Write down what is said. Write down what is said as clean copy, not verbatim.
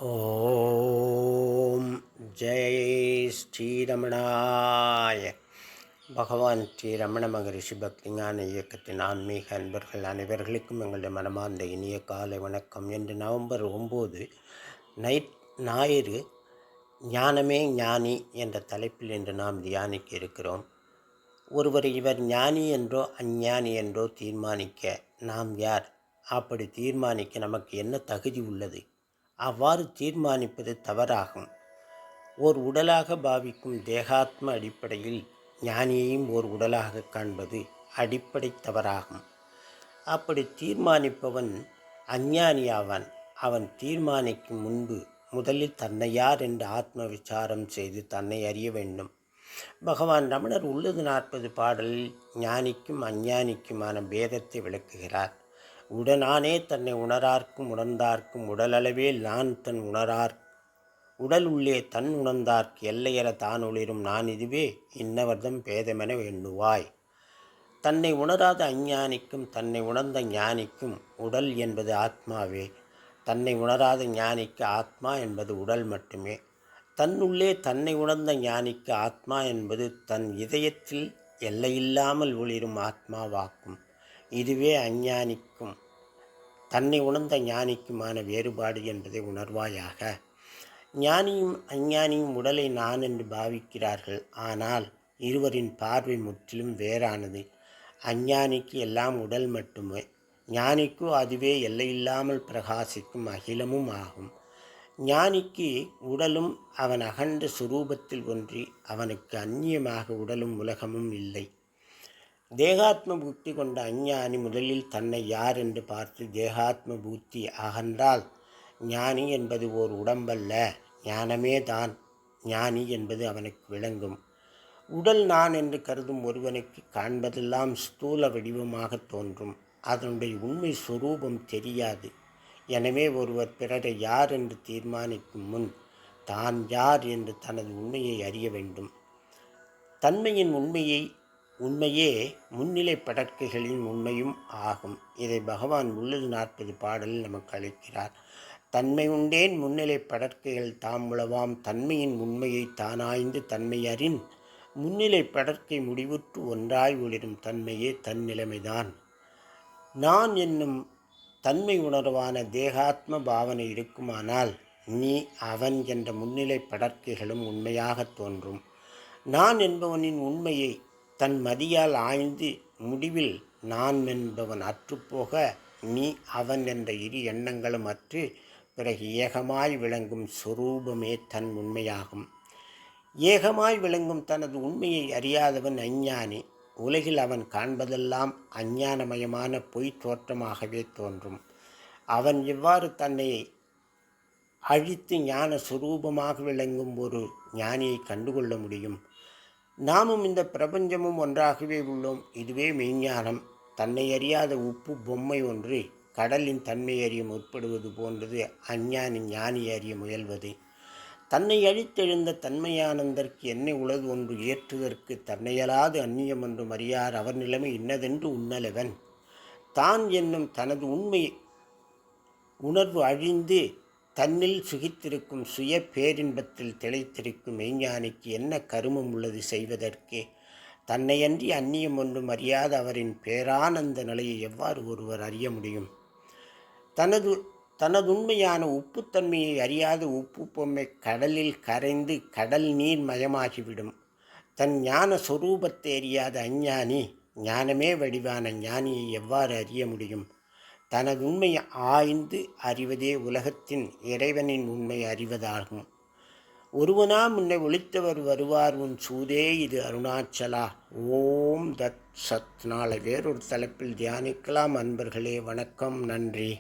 ஓம் ஜெய் ஸ்ரீரமணாய. பகவான் ஸ்ரீ ரமண மகரிஷி பக்திஞான இயக்கத்தின் ஆன்மீக அன்பர்கள் அனைவர்களுக்கும் எங்களுடைய மனமார்ந்த இனிய காலை வணக்கம். இன்று நவம்பர் 9 ஞாயிறு. ஞானமே ஞானி என்ற தலைப்பில் இன்று நாம் தியானிக்க இருக்கிறோம். ஒருவர் இவர் ஞானி என்றோ அஞ்ஞானி என்றோ தீர்மானிக்க நாம் யார்? அப்படி தீர்மானிக்க நமக்கு என்ன தகுதி உள்ளது? அவ்வாறு தீர்மானிப்பது தவறாகும். ஓர் உடலாக பாவிக்கும் தேகாத்ம அடிப்படையில் ஞானியையும் ஓர் உடலாக காண்பது அடிப்படை தவறாகும். அப்படி தீர்மானிப்பவன் அஞ்ஞானியாவான். அவன் தீர்மானிக்கும் முன்பு முதலில் தன்னை யார் என்று ஆத்ம விசாரம் செய்து தன்னை அறிய வேண்டும். பகவான் ரமணர் உள்ளது 40 பாடலில் ஞானிக்கும் அஞ்ஞானிக்குமான பேதத்தை விளக்குகிறார். உடனானே தன்னை உணரார்க்கும் உணர்ந்தார்க்கும் உடலளவே நான் தன் உணரார் உடல் உள்ளே தன் உணர்ந்தார்க்கு எல்லையற தான் ஒளிரும் நான் இதுவே இன்னவர்தம் பேதமென எண்ணுவாய். தன்னை உணராத அஞ்ஞானிக்கும் தன்னை உணர்ந்த ஞானிக்கும் உடல் என்பது ஆத்மாவே. தன்னை உணராத ஞானிக்கு ஆத்மா என்பது உடல் மட்டுமே. தன்னுள்ளே தன்னை உணர்ந்த ஞானிக்கு ஆத்மா என்பது தன் இதயத்தில் எல்லையில்லாமல் ஒளிரும் ஆத்மாவாக்கும். இதுவே அஞ்ஞானிக்கும் தன்னை உணர்ந்த ஞானிக்குமான வேறுபாடு என்பதை உணர்வாயாக. ஞானியும் அஞ்ஞானியும் உடலை நான் என்று பாவிக்கிறார்கள். ஆனால் இருவரின் பார்வை முற்றிலும் வேறானது. அஞ்ஞானிக்கு எல்லாம் உடல் மட்டுமே, ஞானிக்கு அதுவே எல்லையில்லாமல் பிரகாசிக்கும் அகிலமும் ஆகும். ஞானிக்கு உடலும் அவன் அகண்ட சுரூபத்தில் ஒன்றி அவனுக்கு அந்நியமாக உடலும் உலகமும் இல்லை. தேகாத்ம புத்தி கொண்ட அஞ்ஞானி முதலில் தன்னை யார் என்று பார்த்து தேகாத்ம புத்தி அகன்றால் ஞானி என்பது ஓர் உடம்பல்ல, ஞானமே தான் ஞானி என்பது அவனுக்கு விளங்கும். உடல் நான் என்று கருதும் ஒருவனுக்கு காண்பதெல்லாம் ஸ்தூல வடிவமாக தோன்றும். அதனுடைய உண்மை சுரூபம் தெரியாது. எனவே ஒருவர் பிறரை யார் என்று தீர்மானிக்கும் முன் தான் யார் என்று தனது உண்மையை அறிய வேண்டும். தன்மையின் உண்மையே முன்னிலை படற்கைகளின் உண்மையும் ஆகும். இதை பகவான் உள்ளது 40 பாடலில் நமக்கு அளிக்கிறார். தன்மை உண்டேன் முன்னிலை படற்கைகள் தாம் உளவாம் தன்மையின் உண்மையை தானாய்ந்து தன்மையறின் முன்னிலை படற்கை முடிவுற்று ஒன்றாய் ஒளிரும் தன்மையே தன்னிலைமைதான். நான் என்னும் தன்மை உணர்வான தேகாத்ம பாவனை இருக்குமானால் நீ அவன் என்ற முன்னிலை படற்கைகளும் உண்மையாக தோன்றும். நான் என்பவனின் உண்மையை தன் மதியால் ஆய்ந்து முடிவில் நான் என்பவன் அற்றுப்போக நீ அவன் என்ற இரு எண்ணங்களும் அற்று பிறகு ஏகமாய் விளங்கும் சொரூபமே தன் உண்மையாகும். ஏகமாய் விளங்கும் தனது உண்மையை அறியாதவன் அஞ்ஞானி. உலகில் அவன் காண்பதெல்லாம் அஞ்ஞானமயமான பொய் தோற்றமாகவே தோன்றும். அவன் எவ்வாறு தன்னை அழித்து ஞான சுரூபமாக விளங்கும் ஒரு ஞானியை கண்டுகொள்ள முடியும்? நாமும் இந்த பிரபஞ்சமும் ஒன்றாகவே உள்ளோம். இதுவே மெய்ஞானம். தன்னை அறியாத உப்பு பொம்மை ஒன்று கடலின் தன்மை அறிய முற்படுவது போன்றது அஞ்ஞானி ஞானி அறிய முயல்வது. தன்னை அழித்தெழுந்த தன்மையானந்தற்கு என்ன உளது ஒன்று ஏற்றுதற்கு தன்னையலாது அந்நியம் ஒன்றும் அறியார் அவர் நிலைமை இன்னதென்று உன்னலவன். தான் என்னும் தனது உண்மை உணர்வு அழிந்து தன்னில் சுகித்திருக்கும் சுய பேரின்பத்தில் திளைத்திருக்கும் மெய்ஞானிக்கு என்ன கருமம் உள்ளது செய்வதற்கு? தன்னையன்றி அந்நியம் ஒன்றும் அறியாத அவரின் பேரானந்த நிலையை எவ்வாறு ஒருவர் அறிய முடியும்? தனதுண்மையான உப்புத்தன்மையை அறியாத உப்பு பொம்மை கடலில் கரைந்து கடல் நீர் மயமாகிவிடும். தன் ஞான சொரூபத்தை அறியாத அஞ்ஞானி ஞானமே வடிவான ஞானியை எவ்வாறு அறிய முடியும்? தனது உண்மையை ஆய்ந்து அறிவதே உலகத்தின் இறைவனின் உண்மை அறிவதாகும். ஒருவனாம் உன்னை ஒழித்தவர் வருவார் உன் சூதே இது அருணாச்சலா. ஓம் தத் சத். நாளை வேறொரு தலைப்பில் தியானிக்கலாம். அன்பர்களே, வணக்கம், நன்றி.